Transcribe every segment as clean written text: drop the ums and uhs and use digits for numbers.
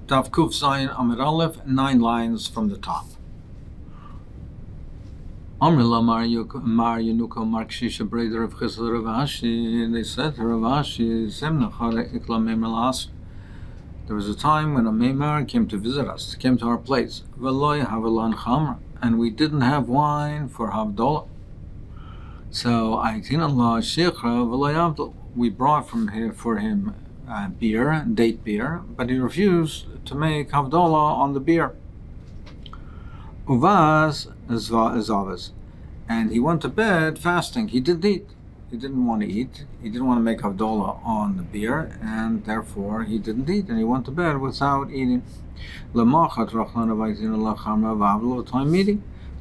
Tav Kuf Zayin Amud Aleph, 9 lines from the top. Amrila Mar Yenuko Mar Kshisha Breder of Chesed Rav Ashi. They said to Rav Ashi, Semnachare Ikla Meimelas. There was a time when a Meimar came to visit us, came to our place. Veloy Havelan Chamra, and we didn't have wine for Havdalah. So Aitinallah Sheikhra Veloy Havdalah. We brought from here for him beer, date beer, but he refused to make Havdalah on the beer. Uvaz Zavas, and he went to bed fasting. He didn't eat. He didn't want to eat. He didn't want to make Havdalah on the beer, and therefore he didn't eat, and he went to bed without eating. The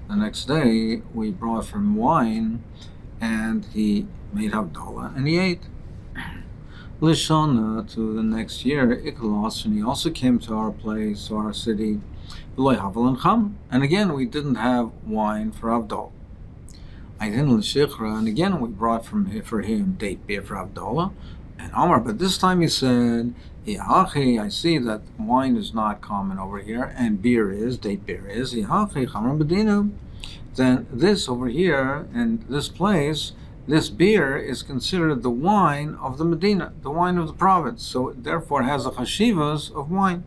next day, we brought from wine, and he made Havdalah, and he ate. Lishana, to the next year, Ikalos, and he also came to our place, to our city, and again we didn't have wine for Havdalah. And again we brought for him date beer for Havdalah. And Amar, but this time he said, I see that wine is not common over here, and beer is, date beer is. Then this over here, in this place, this beer is considered the wine of the Medina, the wine of the province. So it therefore has the chashivas of wine.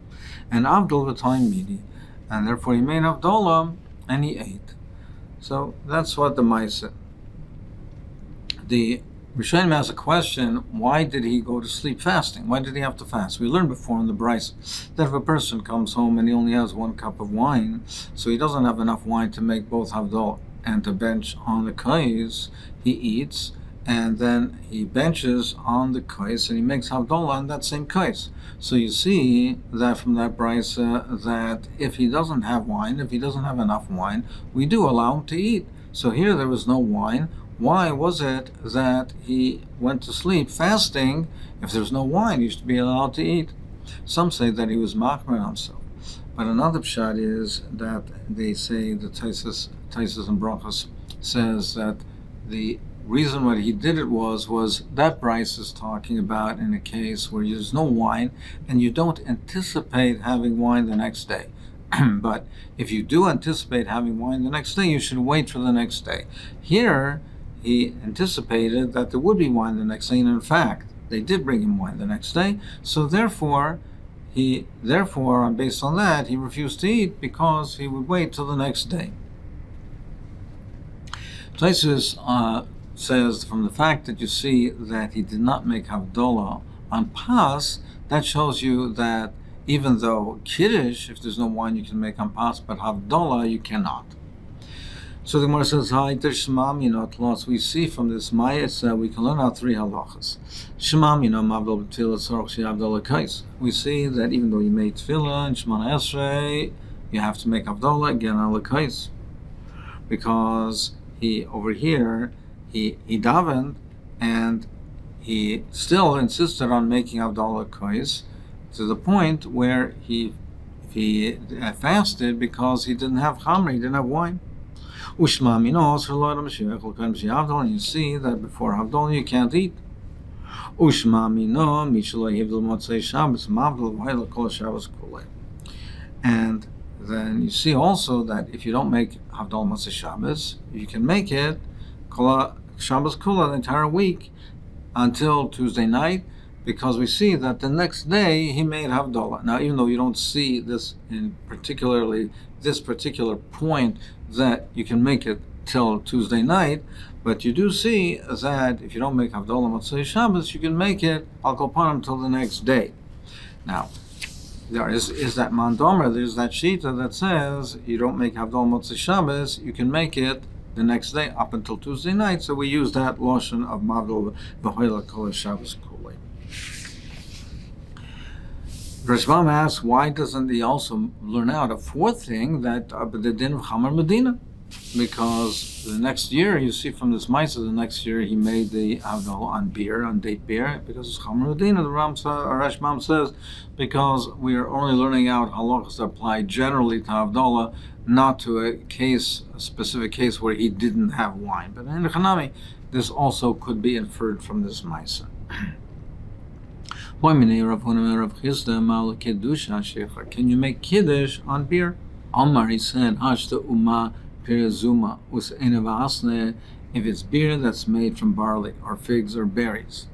And Avdol v'tayim midi. And therefore he made Havdalah and he ate. So that's what the Maisa. The Rishonim has a question, why did he go to sleep fasting? Why did he have to fast? We learned before in the Bryce that if a person comes home and he only has 1 cup of wine, so he doesn't have enough wine to make both Havdalah and to bench on the kais, he eats, and then he benches on the kais, and he makes Havdalah on that same kais. So you see that from that brisa that if he doesn't have wine, if he doesn't have enough wine, we do allow him to eat. So here there was no wine. Why was it that he went to sleep fasting? If there's no wine, he should be allowed to eat. Some say that he was machmer himself. But another pshat is that they say, the Taisus and Brachos says that the reason why he did it was that Bryce is talking about in a case where there's no wine and you don't anticipate having wine the next day. But if you do anticipate having wine the next day, you should wait for the next day. Here, he anticipated that there would be wine the next day, and in fact, they did bring him wine the next day. So therefore, based on that, he refused to eat because he would wait till the next day. Taisus says from the fact that you see that he did not make Havdalah on Pas, that shows you that even though Kiddush, if there's no wine, you can make on Pas, but Havdalah you cannot. So the Gemara says, "Hi, there's Shemam, tlos." We see from this Mayas we can learn out 3 halachas. Shemam, Mavdol b'tfilah tzarich she'Havdalah kais. We see that even though you made tefillah and Shemana Esrei, you have to make Havdalah again on the kais, because he over here he davened and he still insisted on making Havdalah kais to the point where he fasted because he didn't have chamra, he didn't have wine. And you see that before Havdalah you can't eat. And then you see also that if you don't make Havdalah Motzei Shabbos, you can make it Shabbos Kula the entire week until Tuesday night, because we see that the next day he made Havdalah. Now, even though you don't see this in particularly this particular point that you can make it till Tuesday night, but you do see that if you don't make Havdalah Motzei Shabbos, you can make it Al Kopanim till the next day. Now, there is that Mandomer, there's that Shita that says you don't make Havdalah Motzei Shabbos, you can make it the next day up until Tuesday night. So we use that lotion of Mavdol V'hoila Kol Shabbos Kulei. Rashbam asks, why doesn't he also learn out a 4th thing, that the din of Chamar Medina? Because the next year, you see from this Maisa, the next year he made the Havdalah on beer, on date beer, because it's Chamar Medina. The Rashbam says, because we are only learning out halachas that apply generally to Havdalah, not to a specific case where he didn't have wine. But in the Chanami, this also could be inferred from this Maisa. Can you make kiddush on beer? Omar, he said, Hashta Uma Pirazuma was Enavasne if it's beer that's made from barley or figs or berries.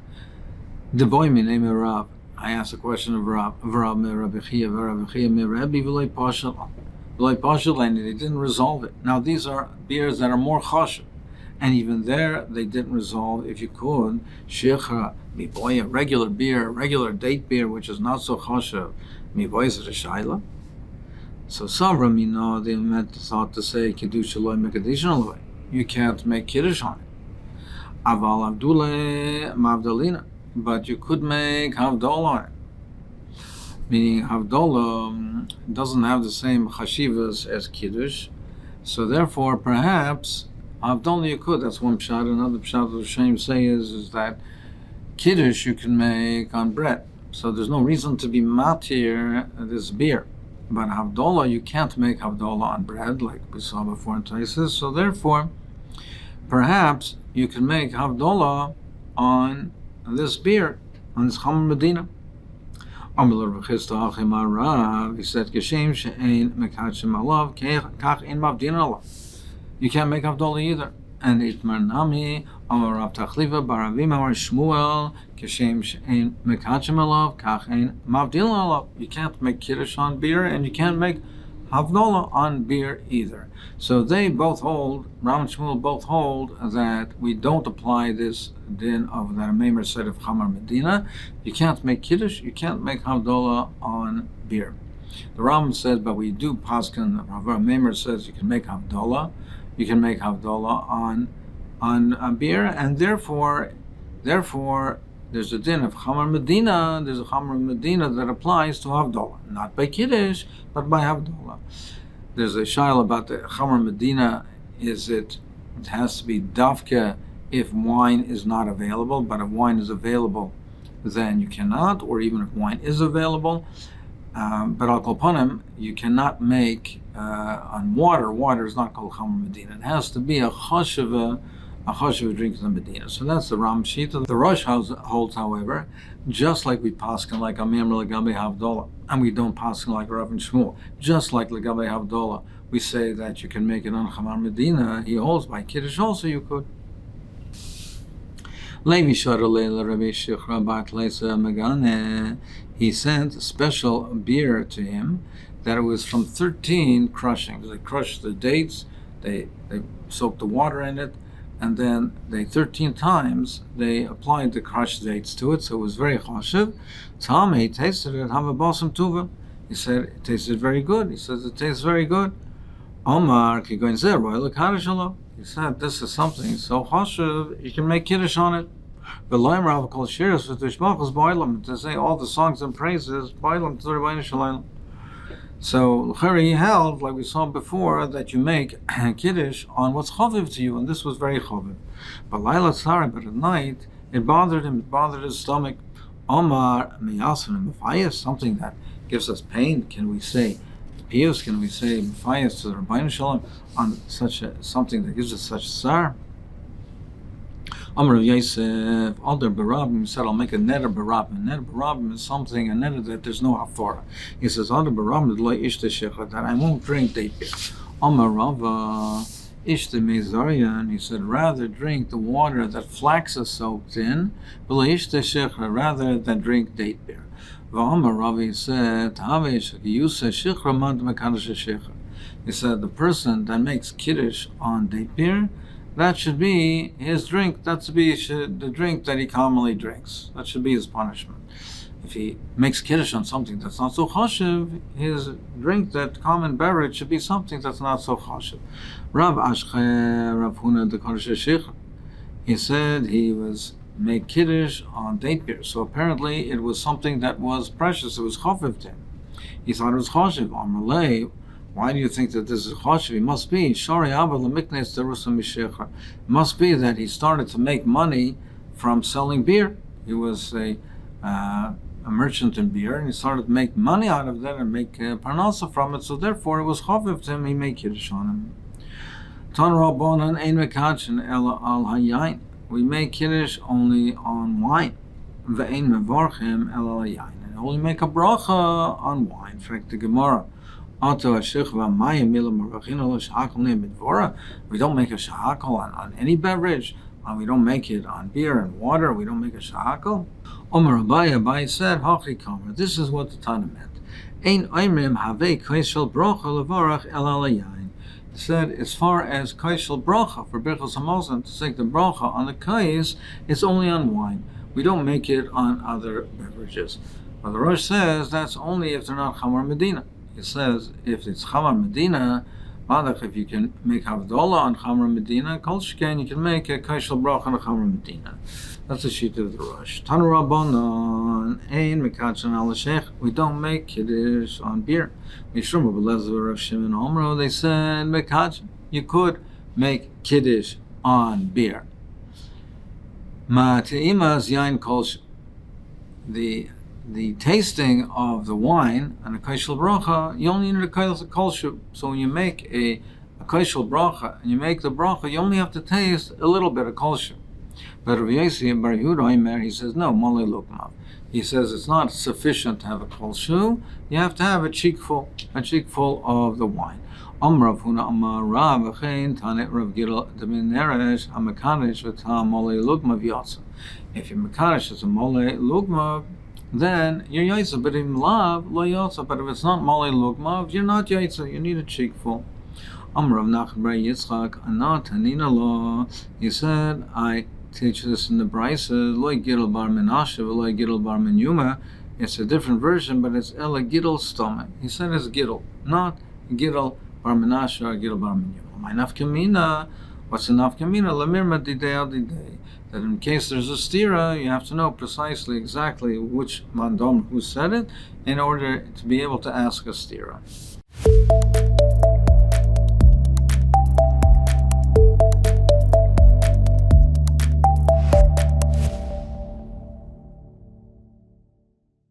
The boy me name Rab. I asked a question of Rab me Rabbi Chia, V'loi Pashal, and they didn't resolve it. Now these are beers that are more chashiv, and even there they didn't resolve. If you could, Shechra miboy, a regular beer, a regular date beer, which is not so chashiv, miboy is it a shaila? So Savra Mina, they thought to say Kiddush Eloi Mekadish Eloi. You can't make Kiddush on it. Aval Abdullah Mavdalina. But you could make Havdalah on it. Meaning Havdalah doesn't have the same chashivas as Kiddush. So therefore, perhaps Havdalah you could. That's one pshat. Another pshat the Shem say is that Kiddush you can make on bread. So there's no reason to be matir this beer. But Havdalah, you can't make Havdalah on bread, like we saw before in Taisis. So therefore, perhaps you can make Havdalah on this beer, on this Chamar Medina. He said, you can't make Havdalah either. And Itmar Nami, Amar Rav Tachliva, Baravim, Amar Shmuel, Keshem She'ein Mekachem Alav, Kach Ein Mavdil Alav. You can't make Kiddush on beer, and you can't make Havdalah on beer either. So they both hold, Rav and Shmuel both hold that we don't apply this din of that a Meimer said of Chamar Medina. You can't make Kiddush, you can't make Havdalah on beer. The Ram says, but we do paskin. Rav Meimer says you can make Havdalah. You can make Havdalah on beer, and therefore, there's a din of Chamar Medina. There's a Chamar Medina that applies to Havdalah, not by Kiddush, but by Havdalah. There's a shaila about the Chamar Medina. Is it has to be dafka if wine is not available, but if wine is available, then you cannot, or even if wine is available. But al kolpanim, you cannot make on water. Water is not called Chamar Medina. It has to be a chashiva drink in the Medina. So that's the Ram Shita. The Rosh holds, however, just like we paskin like Amir Legabe Havdalah, and we don't paskin like Rav and Shmuel. Just like Legabe Havdalah, we say that you can make it on Chamar Medina. He holds by Kiddush also you could. He sent a special beer to him that it was from 13 crushings. They crushed the dates, they soaked the water in it, and then they 13 times they applied the crushed dates to it, so it was very chashiv. He tasted it, have a balsam tuva. He said it tasted very good. He says it tastes very good. Omar he said this is something so chashiv you can make kiddush on it. To say all the songs and praises, so he held, like we saw before, that you make kiddush on what's chaviv to you, and this was very chaviv. But at night, it bothered him, it bothered his stomach. Omar something that gives us pain. Can we say pious? Can we say mefayas to the Rabbeinu Shalom on something that gives us such sar? Amr of Yosef, Alder Barabim said, I'll make a neder Barabim. A neder Barabim is something, a neder that there's no hafara. He says, Alder Barabim lo ishte shecha, that I won't drink date beer. Amr Rava ishte mezarian, he said, rather drink the water that flax is soaked in, lo ishte shecha, rather than drink date beer. Amr Rava said, he said, the person that makes kiddush on date beer, that should be his drink. That should be the drink that he commonly drinks. That should be his punishment. If he makes kiddush on something that's not so chashiv, his drink, that common beverage, should be something that's not so chashiv. Rav Ashche, Rav Huna de Kodesh, he said he was made kiddush on date beer. So apparently it was something that was precious. It was chaviv to him. He thought it was chashiv. Amalei. Why do you think that this is chashiv? It must be It must be that he started to make money from selling beer. He was a merchant in beer, and he started to make money out of that and make parnasa from it. So therefore, it was chaviv to him. He made kiddush on him. We make kiddush only on wine. ve'ein mevorchim el al yain. And only make a bracha on wine. In fact, the Gemara, we don't make a shahakal on any beverage. We don't make it on beer and water. We don't make a shahakal. Omer Abaye said, Hachi Kamer. This is what the Tana meant. Ein oimrim havei kaishel bracha levarach el al yain. He said, as far as kaishel bracha for Birchos Hamazon, to take the bracha on the kais, it's only on wine. We don't make it on other beverages. But the Rosh says that's only if they're not Chamar Medina. He says if it's Chamar Medina, if you can make Havdalah on Chamar Medina, Kol Sheken, you can make a Kaishel Bracha on Chamar Medina. That's the sheet of the Rosh. Tanu Rabbanon, Ein Mekachan al Sheikh. We don't make Kiddush on beer. Mishrum Abelezer of Shimon Omro, they said Mekachan. You could make Kiddush on beer. Ma Te'imas Yain Kol the tasting of the wine and a kaishel bracha, you only need a kaishel. So when you make a kaishel bracha and you make the bracha, you only have to taste a little bit of kaishel. But Rav Yossi Bar Yehuda, he says no, mole lukmav. He says it's not sufficient to have a kaishel. You have to have a cheekful of the wine. Rav Huna Amar Rav Achein Tanet Rav Gidel Demin Neresh Hamekanish V'Tam Mole Lukmav Yotza. If your mekanish is a mole lukmav, then you're yaitza, but in lav lo yotza. But if it's not mole lugmav, you're not yaitza. You need a cheekful. Rav Nachman bar Yitzchak anat hanina lo. He said, I teach this in the Brisa. Lo gidel bar menashe v'lo gidel bar menyuma. It's a different version, but it's ela gidel stomach. He said it's gidel, not gidel bar menashe or gidel bar menyuma. My nafkamina. What's the nafkamina? Lamirma didei al didei. That in case there's a stira, you have to know precisely exactly which mandom who said it in order to be able to ask a stira.